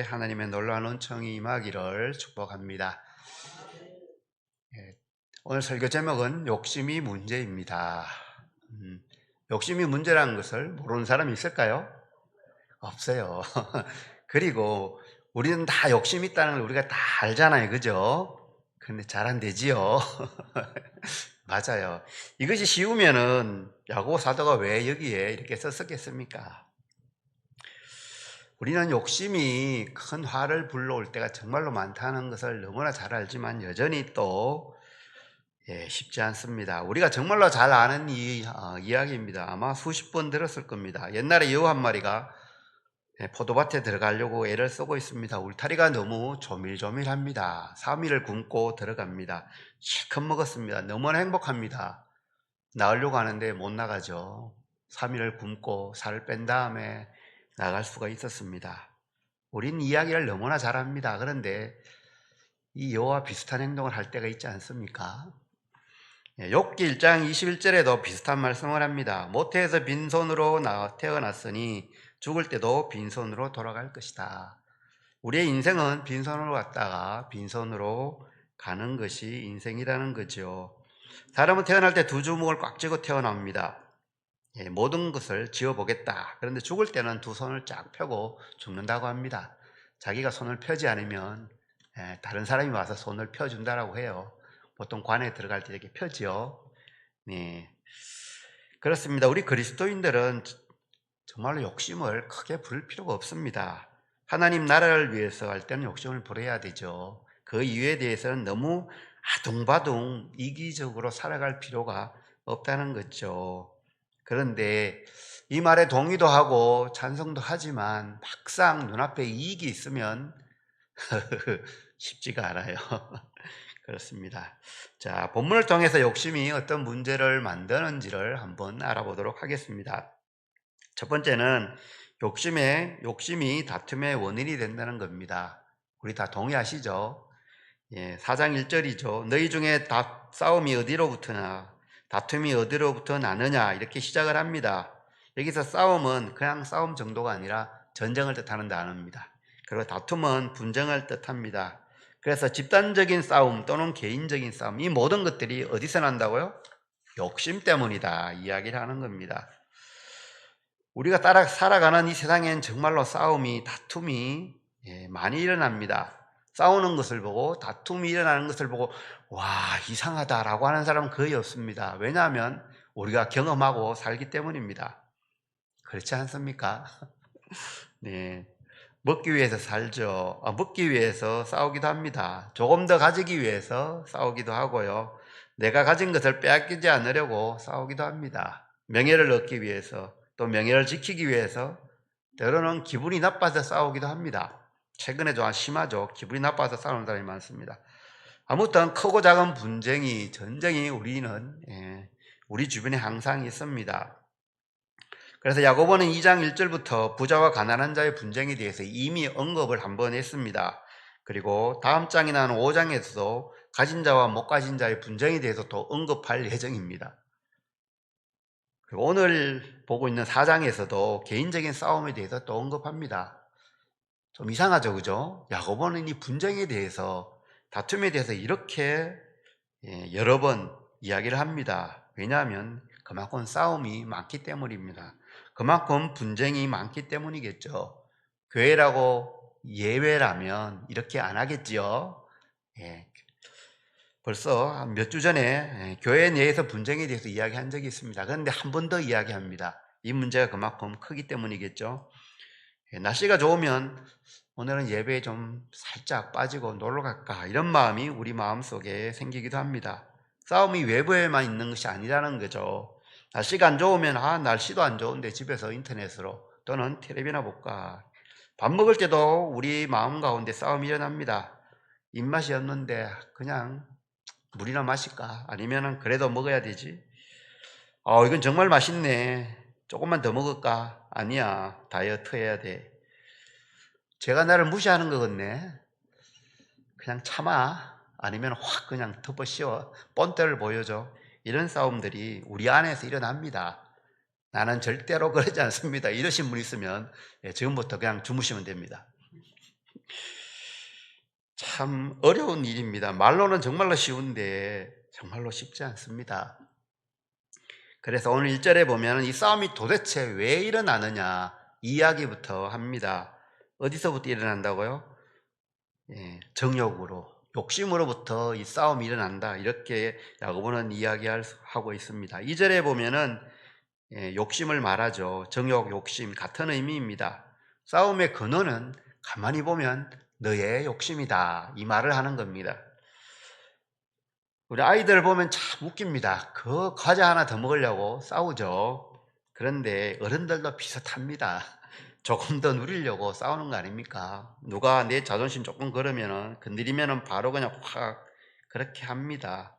하나님의 놀라운 은총이 임하기를 축복합니다. 오늘 설교 제목은 욕심이 문제입니다. 욕심이 문제라는 것을 모르는 사람이 있을까요? 없어요. 그리고 우리는 다 욕심이 있다는 걸 우리가 다 알잖아요. 그죠? 근데 잘 안 되지요. 맞아요. 이것이 쉬우면은 야고보 사도가 왜 여기에 이렇게 썼겠습니까? 우리는 욕심이 큰 화를 불러올 때가 정말로 많다는 것을 너무나 잘 알지만 여전히 또 쉽지 않습니다. 우리가 정말로 잘 아는 이야기입니다. 아마 수십 번 들었을 겁니다. 옛날에 여우 한 마리가 포도밭에 들어가려고 애를 쓰고 있습니다. 울타리가 너무 조밀조밀합니다. 3일을 굶고 들어갑니다. 실컷 먹었습니다. 너무나 행복합니다. 나가려고 하는데 못 나가죠. 3일을 굶고 살을 뺀 다음에 나갈 수가 있었습니다. 우린 이야기를 너무나 잘합니다. 그런데 이 여호와 비슷한 행동을 할 때가 있지 않습니까? 욥기 1장 21절에도 비슷한 말씀을 합니다. 모태에서 빈손으로 태어났으니 죽을 때도 빈손으로 돌아갈 것이다. 우리의 인생은 빈손으로 갔다가 빈손으로 가는 것이 인생이라는 거죠. 사람은 태어날 때 두 주먹을 꽉 쥐고 태어납니다. 모든 것을 지어보겠다. 그런데 죽을 때는 두 손을 쫙 펴고 죽는다고 합니다. 자기가 손을 펴지 않으면 다른 사람이 와서 손을 펴준다라고 해요. 보통 관에 들어갈 때 이렇게 펴지요. 네, 그렇습니다. 우리 그리스도인들은 정말로 욕심을 크게 부릴 필요가 없습니다. 하나님 나라를 위해서 할 때는 욕심을 부려야 되죠. 그 이유에 대해서는 너무 아둥바둥 이기적으로 살아갈 필요가 없다는 거죠. 그런데 이 말에 동의도 하고 찬성도 하지만 막상 눈앞에 이익이 있으면 쉽지가 않아요. 그렇습니다. 자, 본문을 통해서 욕심이 어떤 문제를 만드는지를 한번 알아보도록 하겠습니다. 첫 번째는 욕심이 다툼의 원인이 된다는 겁니다. 우리 다 동의하시죠? 4장 1절이죠. 너희 중에 싸움이 어디로부터나 다툼이 어디로부터 나느냐 이렇게 시작을 합니다. 여기서 싸움은 그냥 싸움 정도가 아니라 전쟁을 뜻하는 단어입니다. 그리고 다툼은 분쟁을 뜻합니다. 그래서 집단적인 싸움 또는 개인적인 싸움, 이 모든 것들이 어디서 난다고요? 욕심 때문이다 이야기를 하는 겁니다. 우리가 살아가는 이 세상엔 정말로 싸움이, 다툼이 많이 일어납니다. 싸우는 것을 보고 다툼이 일어나는 것을 보고 와, 이상하다라고 하는 사람은 거의 없습니다. 왜냐하면 우리가 경험하고 살기 때문입니다. 그렇지 않습니까? 네, 먹기 위해서 살죠. 먹기 위해서 싸우기도 합니다. 조금 더 가지기 위해서 싸우기도 하고요. 내가 가진 것을 빼앗기지 않으려고 싸우기도 합니다. 명예를 얻기 위해서, 또 명예를 지키기 위해서, 때로는 기분이 나빠서 싸우기도 합니다. 최근에 좀 심하죠. 기분이 나빠서 싸우는 사람이 많습니다. 아무튼 크고 작은 분쟁이, 전쟁이 우리 주변에 항상 있습니다. 그래서 야고보는 2장 1절부터 부자와 가난한 자의 분쟁에 대해서 이미 언급을 한번 했습니다. 그리고 다음 장이나 5장에서도 가진 자와 못 가진 자의 분쟁에 대해서 또 언급할 예정입니다. 그리고 오늘 보고 있는 4장에서도 개인적인 싸움에 대해서 또 언급합니다. 좀 이상하죠, 그죠? 야고보는 이 분쟁에 대해서, 다툼에 대해서 이렇게 여러 번 이야기를 합니다. 왜냐하면 그만큼 싸움이 많기 때문입니다. 그만큼 분쟁이 많기 때문이겠죠. 교회라고 예외라면 이렇게 안 하겠지요. 벌써 몇 주 전에 교회 내에서 분쟁에 대해서 이야기한 적이 있습니다. 그런데 한 번 더 이야기합니다. 이 문제가 그만큼 크기 때문이겠죠. 날씨가 좋으면 오늘은 예배에 좀 살짝 빠지고 놀러 갈까 이런 마음이 우리 마음속에 생기기도 합니다. 싸움이 외부에만 있는 것이 아니라는 거죠. 날씨가 안 좋으면 날씨도 안 좋은데 집에서 인터넷으로 또는 텔레비나 볼까. 밥 먹을 때도 우리 마음 가운데 싸움이 일어납니다. 입맛이 없는데 그냥 물이나 마실까? 아니면 그래도 먹어야 되지? 이건 정말 맛있네. 조금만 더 먹을까? 아니야, 다이어트 해야 돼. 제가 나를 무시하는 거 같네. 그냥 참아. 아니면 확 그냥 덮어 씌워 본때를 보여줘. 이런 싸움들이 우리 안에서 일어납니다. 나는 절대로 그러지 않습니다. 이러신 분 있으면 지금부터 그냥 주무시면 됩니다. 참 어려운 일입니다. 말로는 정말로 쉬운데 정말로 쉽지 않습니다. 그래서 오늘 1절에 보면 이 싸움이 도대체 왜 일어나느냐 이야기부터 합니다. 어디서부터 일어난다고요? 정욕으로, 욕심으로부터 이 싸움이 일어난다. 이렇게 야고보는 이야기하고 있습니다. 2절에 보면은 욕심을 말하죠. 정욕, 욕심 같은 의미입니다. 싸움의 근원은 가만히 보면 너의 욕심이다. 이 말을 하는 겁니다. 우리 아이들 보면 참 웃깁니다. 그 과자 하나 더 먹으려고 싸우죠. 그런데 어른들도 비슷합니다. 조금 더 누리려고 싸우는 거 아닙니까? 누가 내 자존심 조금 건드리면은 바로 그냥 확 그렇게 합니다.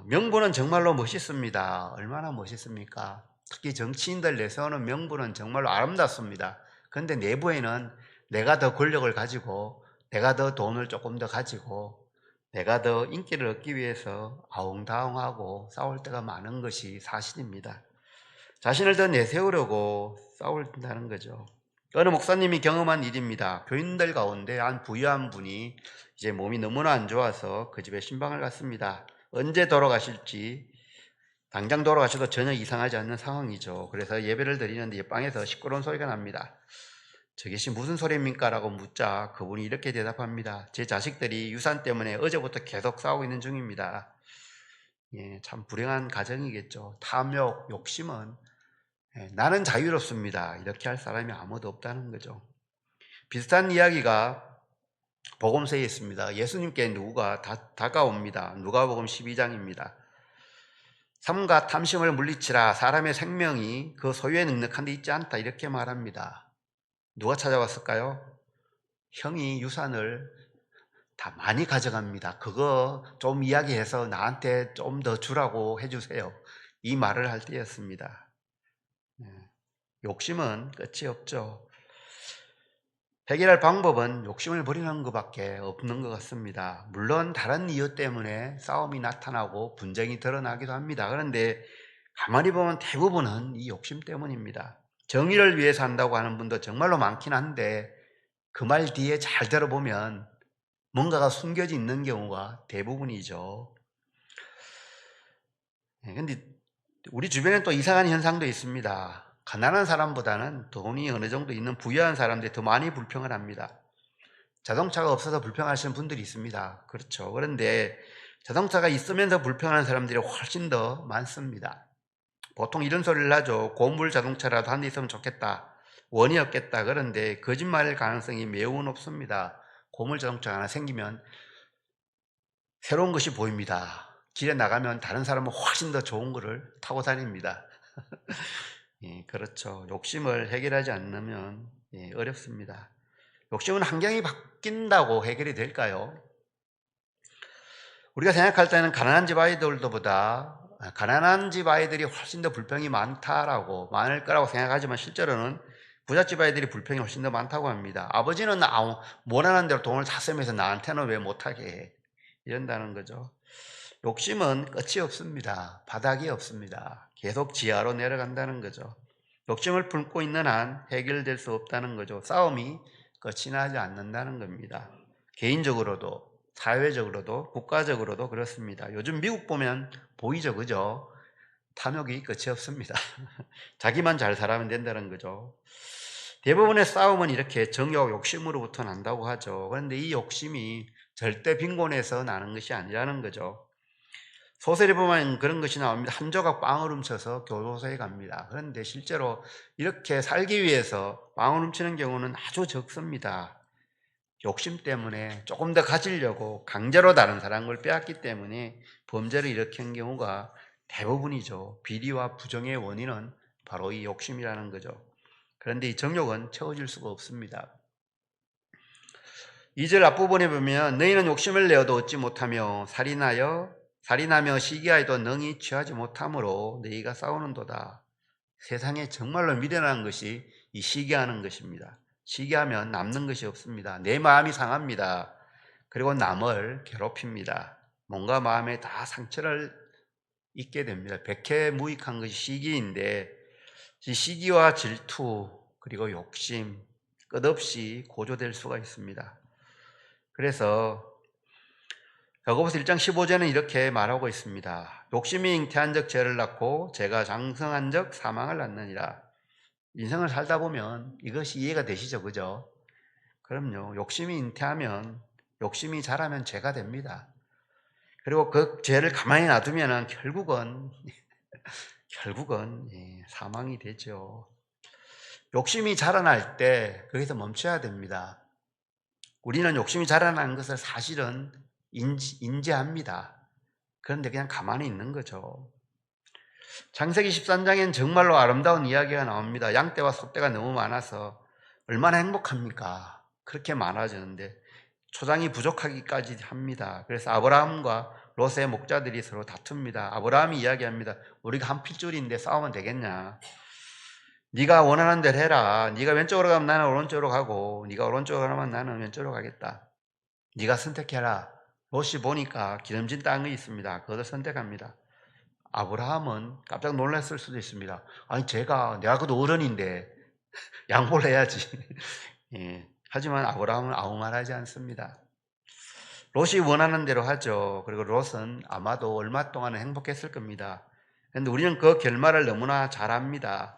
명분은 정말로 멋있습니다. 얼마나 멋있습니까? 특히 정치인들 내세우는 명분은 정말로 아름답습니다. 그런데 내부에는 내가 더 권력을 가지고, 내가 더 돈을 조금 더 가지고, 내가 더 인기를 얻기 위해서 아웅다웅하고 싸울 때가 많은 것이 사실입니다. 자신을 더 내세우려고 싸운다는 거죠. 어느 목사님이 경험한 일입니다. 교인들 가운데 한 부유한 분이 이제 몸이 너무나 안 좋아서 그 집에 신방을 갔습니다. 언제 돌아가실지, 당장 돌아가셔도 전혀 이상하지 않는 상황이죠. 그래서 예배를 드리는데 방에서 시끄러운 소리가 납니다. 저것이 무슨 소리입니까? 라고 묻자 그분이 이렇게 대답합니다. 제 자식들이 유산 때문에 어제부터 계속 싸우고 있는 중입니다. 참 불행한 가정이겠죠. 탐욕, 욕심은 나는 자유롭습니다. 이렇게 할 사람이 아무도 없다는 거죠. 비슷한 이야기가 복음서에 있습니다. 예수님께 누구가 다가옵니다. 누가복음 12장입니다. 삼가 탐심을 물리치라. 사람의 생명이 그 소유에 넉넉한 데 있지 않다. 이렇게 말합니다. 누가 찾아왔을까요? 형이 유산을 다 많이 가져갑니다. 그거 좀 이야기해서 나한테 좀 더 주라고 해주세요. 이 말을 할 때였습니다. 욕심은 끝이 없죠. 해결할 방법은 욕심을 버리는 것밖에 없는 것 같습니다. 물론 다른 이유 때문에 싸움이 나타나고 분쟁이 드러나기도 합니다. 그런데 가만히 보면 대부분은 이 욕심 때문입니다. 정의를 위해서 한다고 하는 분도 정말로 많긴 한데 그 말 뒤에 잘 들어보면 뭔가가 숨겨져 있는 경우가 대부분이죠. 그런데 우리 주변에 또 이상한 현상도 있습니다. 가난한 사람보다는 돈이 어느 정도 있는 부유한 사람들이 더 많이 불평을 합니다. 자동차가 없어서 불평하시는 분들이 있습니다. 그렇죠. 그런데 자동차가 있으면서 불평하는 사람들이 훨씬 더 많습니다. 보통 이런 소리를 하죠. 고물 자동차라도 한 대 있으면 좋겠다. 원이 없겠다. 그런데 거짓말일 가능성이 매우 높습니다. 고물 자동차가 하나 생기면 새로운 것이 보입니다. 길에 나가면 다른 사람은 훨씬 더 좋은 것을 타고 다닙니다. 그렇죠. 욕심을 해결하지 않으면 어렵습니다. 욕심은 환경이 바뀐다고 해결이 될까요? 우리가 생각할 때는 가난한 집 아이들이 훨씬 더 불평이 많을 거라고 생각하지만 실제로는 부잣집 아이들이 불평이 훨씬 더 많다고 합니다. 아버지는 원하는 대로 돈을 다 쓰면서 나한테는 왜 못하게 해? 이런다는 거죠. 욕심은 끝이 없습니다. 바닥이 없습니다. 계속 지하로 내려간다는 거죠. 욕심을 품고 있는 한 해결될 수 없다는 거죠. 싸움이 끝이 나지 않는다는 겁니다. 개인적으로도 사회적으로도 국가적으로도 그렇습니다. 요즘 미국 보면 보이죠, 그죠? 탐욕이 끝이 없습니다. 자기만 잘 살아면 된다는 거죠. 대부분의 싸움은 이렇게 정욕, 욕심으로부터 난다고 하죠. 그런데 이 욕심이 절대 빈곤에서 나는 것이 아니라는 거죠. 소설에 보면 그런 것이 나옵니다. 한 조각 빵을 훔쳐서 교도소에 갑니다. 그런데 실제로 이렇게 살기 위해서 빵을 훔치는 경우는 아주 적습니다. 욕심 때문에 조금 더 가지려고 강제로 다른 사람을 빼앗기 때문에 범죄를 일으킨 경우가 대부분이죠. 비리와 부정의 원인은 바로 이 욕심이라는 거죠. 그런데 이 정욕은 채워질 수가 없습니다. 2절 앞부분에 보면 너희는 욕심을 내어도 얻지 못하며 살인하며 시기하여도 능히 취하지 못하므로 너희가 싸우는도다. 세상에 정말로 미련한 것이 이 시기하는 것입니다. 시기하면 남는 것이 없습니다. 내 마음이 상합니다. 그리고 남을 괴롭힙니다. 몸과 마음에 다 상처를 입게 됩니다. 백해무익한 것이 시기인데 이 시기와 질투 그리고 욕심 끝없이 고조될 수가 있습니다. 그래서 야고보서 1장 15절은 이렇게 말하고 있습니다. 욕심이 잉태한 적 죄를 낳고 죄가 장성한 적 사망을 낳느니라. 인생을 살다 보면 이것이 이해가 되시죠? 그죠? 그럼요. 욕심이 잉태하면, 욕심이 자라면 죄가 됩니다. 그리고 그 죄를 가만히 놔두면 결국은 사망이 되죠. 욕심이 자라날 때 거기서 멈춰야 됩니다. 우리는 욕심이 자라나는 것을 사실은 인지합니다. 그런데 그냥 가만히 있는 거죠. 창세기 13장엔 정말로 아름다운 이야기가 나옵니다. 양떼와 소떼가 너무 많아서 얼마나 행복합니까? 그렇게 많아지는데 초장이 부족하기까지 합니다. 그래서 아브라함과 롯의 목자들이 서로 다툽니다. 아브라함이 이야기합니다. 우리가 한 핏줄인데 싸우면 되겠냐? 네가 원하는 대로 해라. 네가 왼쪽으로 가면 나는 오른쪽으로 가고, 네가 오른쪽으로 가면 나는 왼쪽으로 가겠다. 네가 선택해라. 롯이 보니까 기름진 땅이 있습니다. 그것을 선택합니다. 아브라함은 깜짝 놀랐을 수도 있습니다. 아니 내가 그래도 어른인데 양보를 해야지. 예. 하지만 아브라함은 아무 말 하지 않습니다. 롯이 원하는 대로 하죠. 그리고 롯은 아마도 얼마 동안은 행복했을 겁니다. 그런데 우리는 그 결말을 너무나 잘 압니다.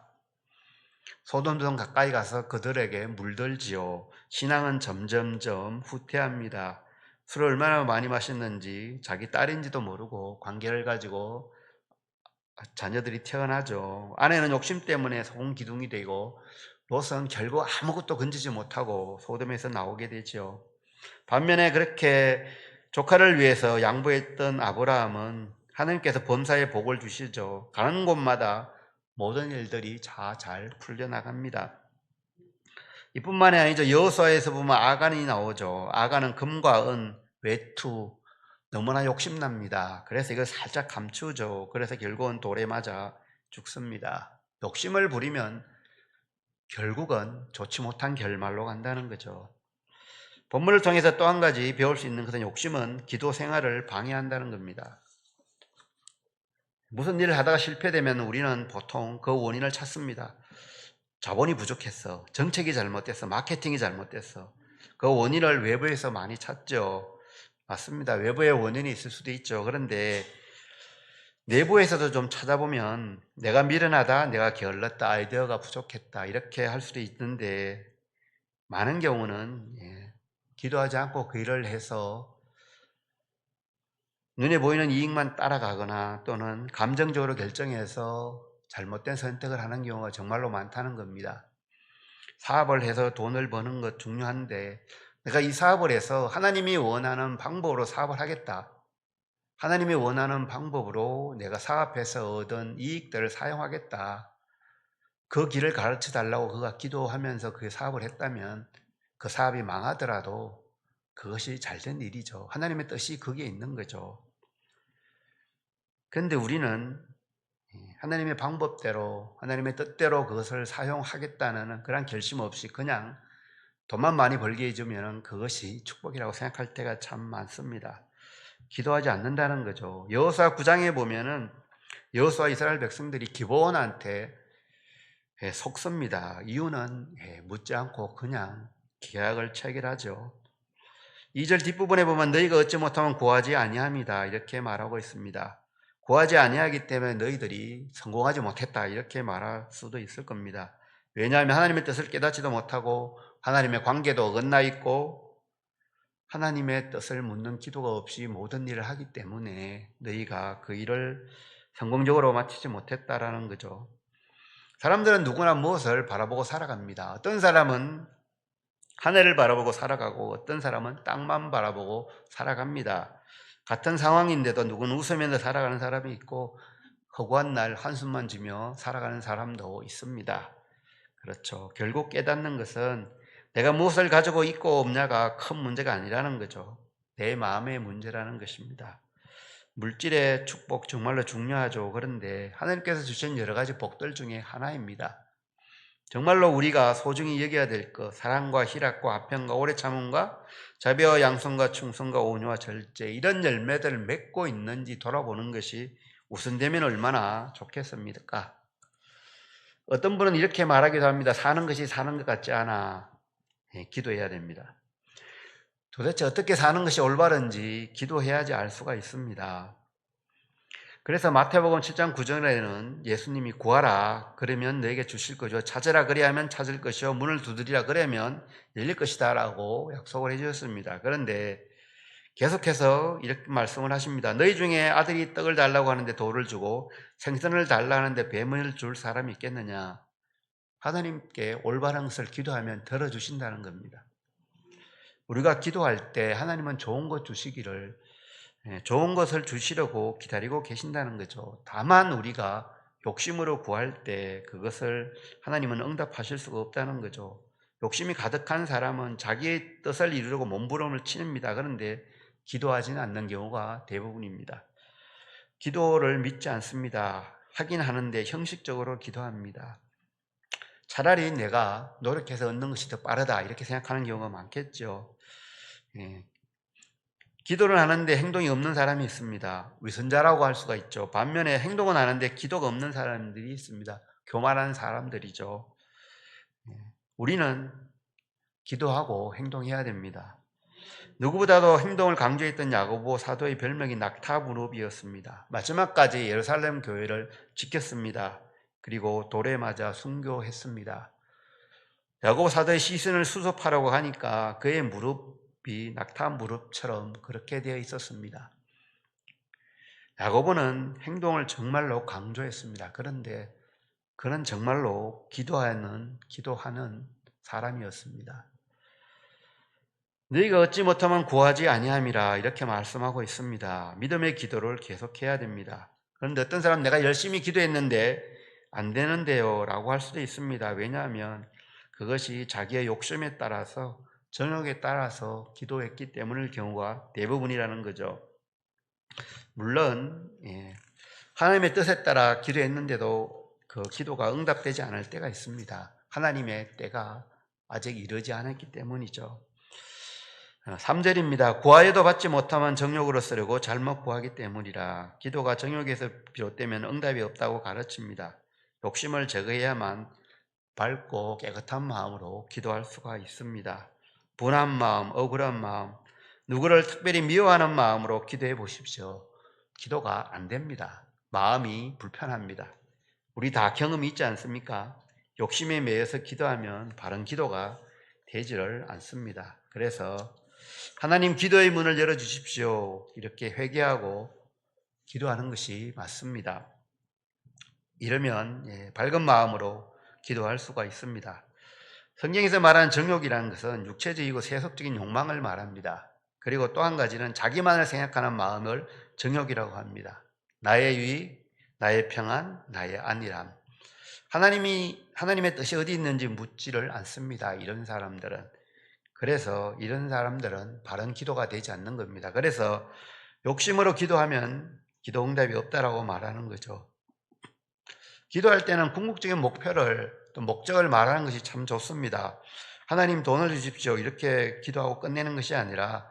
소돔 가까이 가서 그들에게 물들지요. 신앙은 점점점 후퇴합니다. 술을 얼마나 많이 마셨는지 자기 딸인지도 모르고 관계를 가지고 자녀들이 태어나죠. 아내는 욕심 때문에 소금기둥이 되고 롯은 결국 아무것도 건지지 못하고 소돔에서 나오게 되죠. 반면에 그렇게 조카를 위해서 양보했던 아브라함은 하나님께서 범사에 복을 주시죠. 가는 곳마다 모든 일들이 잘 풀려나갑니다. 이뿐만이 아니죠. 여호수아에서 보면 아간이 나오죠. 아간은 금과 은, 외투, 너무나 욕심납니다. 그래서 이걸 살짝 감추죠. 그래서 결국은 돌에 맞아 죽습니다. 욕심을 부리면 결국은 좋지 못한 결말로 간다는 거죠. 본문을 통해서 또 한 가지 배울 수 있는 것은 욕심은 기도 생활을 방해한다는 겁니다. 무슨 일을 하다가 실패되면 우리는 보통 그 원인을 찾습니다. 자본이 부족했어. 정책이 잘못됐어. 마케팅이 잘못됐어. 그 원인을 외부에서 많이 찾죠. 맞습니다. 외부에 원인이 있을 수도 있죠. 그런데 내부에서도 좀 찾아보면 내가 미련하다, 내가 게을렀다, 아이디어가 부족했다 이렇게 할 수도 있는데 많은 경우는 기도하지 않고 그 일을 해서 눈에 보이는 이익만 따라가거나 또는 감정적으로 결정해서 잘못된 선택을 하는 경우가 정말로 많다는 겁니다. 사업을 해서 돈을 버는 것 중요한데 내가 이 사업을 해서 하나님이 원하는 방법으로 사업을 하겠다. 하나님이 원하는 방법으로 내가 사업해서 얻은 이익들을 사용하겠다. 그 길을 가르쳐 달라고 그가 기도하면서 그 사업을 했다면 그 사업이 망하더라도 그것이 잘된 일이죠. 하나님의 뜻이 거기에 있는 거죠. 그런데 우리는 하나님의 방법대로 하나님의 뜻대로 그것을 사용하겠다는 그런 결심 없이 그냥 돈만 많이 벌게 해주면 그것이 축복이라고 생각할 때가 참 많습니다. 기도하지 않는다는 거죠. 여호수아 9장에 보면은 여호수아 이스라엘 백성들이 기브온한테 속습니다. 이유는 묻지 않고 그냥 계약을 체결하죠. 2절 뒷부분에 보면 너희가 얻지 못하면 구하지 아니합니다. 이렇게 말하고 있습니다. 구하지 아니하기 때문에 너희들이 성공하지 못했다 이렇게 말할 수도 있을 겁니다. 왜냐하면 하나님의 뜻을 깨닫지도 못하고 하나님의 관계도 어긋나 있고 하나님의 뜻을 묻는 기도가 없이 모든 일을 하기 때문에 너희가 그 일을 성공적으로 마치지 못했다라는 거죠. 사람들은 누구나 무엇을 바라보고 살아갑니다. 어떤 사람은 하늘을 바라보고 살아가고 어떤 사람은 땅만 바라보고 살아갑니다. 같은 상황인데도 누구는 웃으면서 살아가는 사람이 있고 허구한 날 한숨만 지며 살아가는 사람도 있습니다. 그렇죠. 결국 깨닫는 것은 내가 무엇을 가지고 있고 없냐가 큰 문제가 아니라는 거죠. 내 마음의 문제라는 것입니다. 물질의 축복 정말로 중요하죠. 그런데 하나님께서 주신 여러 가지 복들 중에 하나입니다. 정말로 우리가 소중히 여겨야 될 것, 사랑과 희락과 화평과 오래 참음과 자비와 양선과 충성과 온유와 절제 이런 열매들을 맺고 있는지 돌아보는 것이 우선되면 얼마나 좋겠습니까? 어떤 분은 이렇게 말하기도 합니다. 사는 것이 사는 것 같지 않아. 기도해야 됩니다. 도대체 어떻게 사는 것이 올바른지 기도해야지 알 수가 있습니다. 그래서 마태복음 7장 9절에는 예수님이 구하라 그러면 너에게 주실 거죠. 찾으라 그리하면 찾을 것이요 문을 두드리라 그러면 열릴 것이다 라고 약속을 해 주셨습니다. 그런데 계속해서 이렇게 말씀을 하십니다. 너희 중에 아들이 떡을 달라고 하는데 돌을 주고 생선을 달라 하는데 뱀을 줄 사람이 있겠느냐. 하나님께 올바른 것을 기도하면 들어주신다는 겁니다. 우리가 기도할 때 하나님은 좋은 것 주시기를, 좋은 것을 주시려고 기다리고 계신다는 거죠. 다만 우리가 욕심으로 구할 때 그것을 하나님은 응답하실 수가 없다는 거죠. 욕심이 가득한 사람은 자기의 뜻을 이루려고 몸부림을 칩니다. 그런데 기도하지는 않는 경우가 대부분입니다. 기도를 믿지 않습니다. 하긴 하는데 형식적으로 기도합니다. 차라리 내가 노력해서 얻는 것이 더 빠르다 이렇게 생각하는 경우가 많겠죠. 기도를 하는데 행동이 없는 사람이 있습니다. 위선자라고 할 수가 있죠. 반면에 행동은 하는데 기도가 없는 사람들이 있습니다. 교만한 사람들이죠. 우리는 기도하고 행동해야 됩니다. 누구보다도 행동을 강조했던 야고보 사도의 별명이 낙타무릎이었습니다. 마지막까지 예루살렘 교회를 지켰습니다. 그리고 돌에 맞아 순교했습니다. 야고보 사도의 시선을 수습하려고 하니까 그의 무릎이 낙타 무릎처럼 그렇게 되어 있었습니다. 야고보는 행동을 정말로 강조했습니다. 그런데 그는 정말로 기도하는 사람이었습니다. 너희가 얻지 못하면 구하지 아니함이라 이렇게 말씀하고 있습니다. 믿음의 기도를 계속해야 됩니다. 그런데 어떤 사람 내가 열심히 기도했는데 안 되는데요 라고 할 수도 있습니다. 왜냐하면 그것이 자기의 욕심에 따라서 정욕에 따라서 기도했기 때문일 경우가 대부분이라는 거죠. 물론 하나님의 뜻에 따라 기도했는데도 그 기도가 응답되지 않을 때가 있습니다. 하나님의 때가 아직 이르지 않았기 때문이죠. 3절입니다. 구하여도 받지 못하면 정욕으로 쓰려고 잘못 구하기 때문이라. 기도가 정욕에서 비롯되면 응답이 없다고 가르칩니다. 욕심을 제거해야만 밝고 깨끗한 마음으로 기도할 수가 있습니다. 분한 마음, 억울한 마음, 누구를 특별히 미워하는 마음으로 기도해 보십시오. 기도가 안 됩니다. 마음이 불편합니다. 우리 다 경험이 있지 않습니까? 욕심에 매여서 기도하면 바른 기도가 되지를 않습니다. 그래서 하나님 기도의 문을 열어주십시오. 이렇게 회개하고 기도하는 것이 맞습니다. 이러면 밝은 마음으로 기도할 수가 있습니다. 성경에서 말하는 정욕이라는 것은 육체적이고 세속적인 욕망을 말합니다. 그리고 또 한 가지는 자기만을 생각하는 마음을 정욕이라고 합니다. 나의 유익, 나의 평안, 나의 안일함. 하나님의 뜻이 어디 있는지 묻지를 않습니다. 이런 사람들은. 그래서 이런 사람들은 바른 기도가 되지 않는 겁니다. 그래서 욕심으로 기도하면 기도 응답이 없다라고 말하는 거죠. 기도할 때는 궁극적인 목표를 또 목적을 말하는 것이 참 좋습니다. 하나님 돈을 주십시오 이렇게 기도하고 끝내는 것이 아니라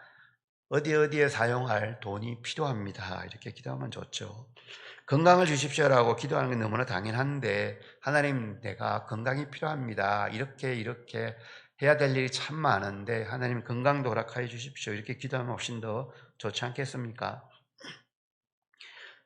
어디에 사용할 돈이 필요합니다 이렇게 기도하면 좋죠. 건강을 주십시오라고 기도하는 게 너무나 당연한데 하나님 내가 건강이 필요합니다 이렇게 해야 될 일이 참 많은데 하나님 건강도 허락하여 주십시오 이렇게 기도하면 훨씬 더 좋지 않겠습니까?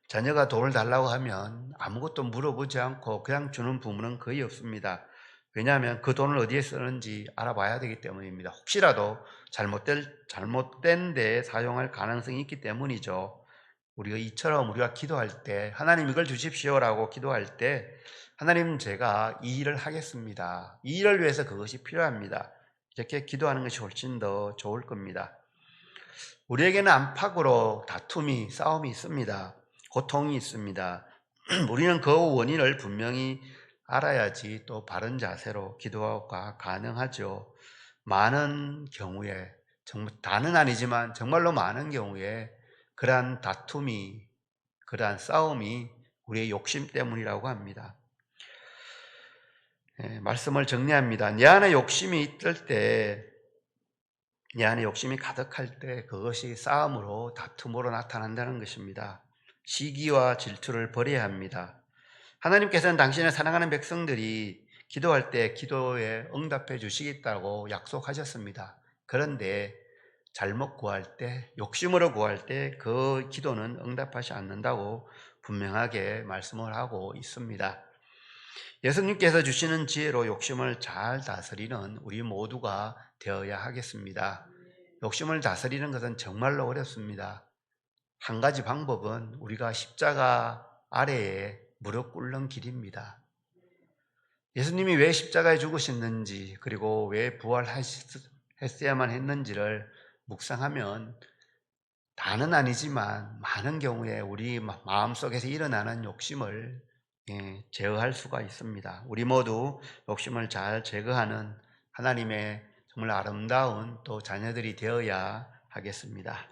자녀가 돈을 달라고 하면 아무것도 물어보지 않고 그냥 주는 부모는 거의 없습니다. 왜냐하면 그 돈을 어디에 쓰는지 알아봐야 되기 때문입니다. 혹시라도 잘못된 데에 사용할 가능성이 있기 때문이죠. 이처럼 우리가 기도할 때 하나님 이걸 주십시오라고 기도할 때 하나님 제가 이 일을 하겠습니다. 이 일을 위해서 그것이 필요합니다. 이렇게 기도하는 것이 훨씬 더 좋을 겁니다. 우리에게는 안팎으로 다툼이 싸움이 있습니다. 고통이 있습니다. 우리는 그 원인을 분명히 알아야지 또 바른 자세로 기도가 가능하죠. 많은 경우에 정말 다는 아니지만 정말로 많은 경우에 그러한 다툼이 그러한 싸움이 우리의 욕심 때문이라고 합니다. 말씀을 정리합니다. 내 안에 욕심이 가득할 때 그것이 싸움으로 다툼으로 나타난다는 것입니다. 시기와 질투를 버려야 합니다. 하나님께서는 당신의 사랑하는 백성들이 기도할 때 기도에 응답해 주시겠다고 약속하셨습니다. 그런데 잘못 구할 때, 욕심으로 구할 때 그 기도는 응답하지 않는다고 분명하게 말씀을 하고 있습니다. 예수님께서 주시는 지혜로 욕심을 잘 다스리는 우리 모두가 되어야 하겠습니다. 욕심을 다스리는 것은 정말로 어렵습니다. 한 가지 방법은 우리가 십자가 아래에 무릎 꿇는 길입니다. 예수님이 왜 십자가에 죽으셨는지, 그리고 왜 부활했어야만 했는지를 묵상하면 다는 아니지만 많은 경우에 우리 마음속에서 일어나는 욕심을 제어할 수가 있습니다. 우리 모두 욕심을 잘 제거하는 하나님의 정말 아름다운 또 자녀들이 되어야 하겠습니다.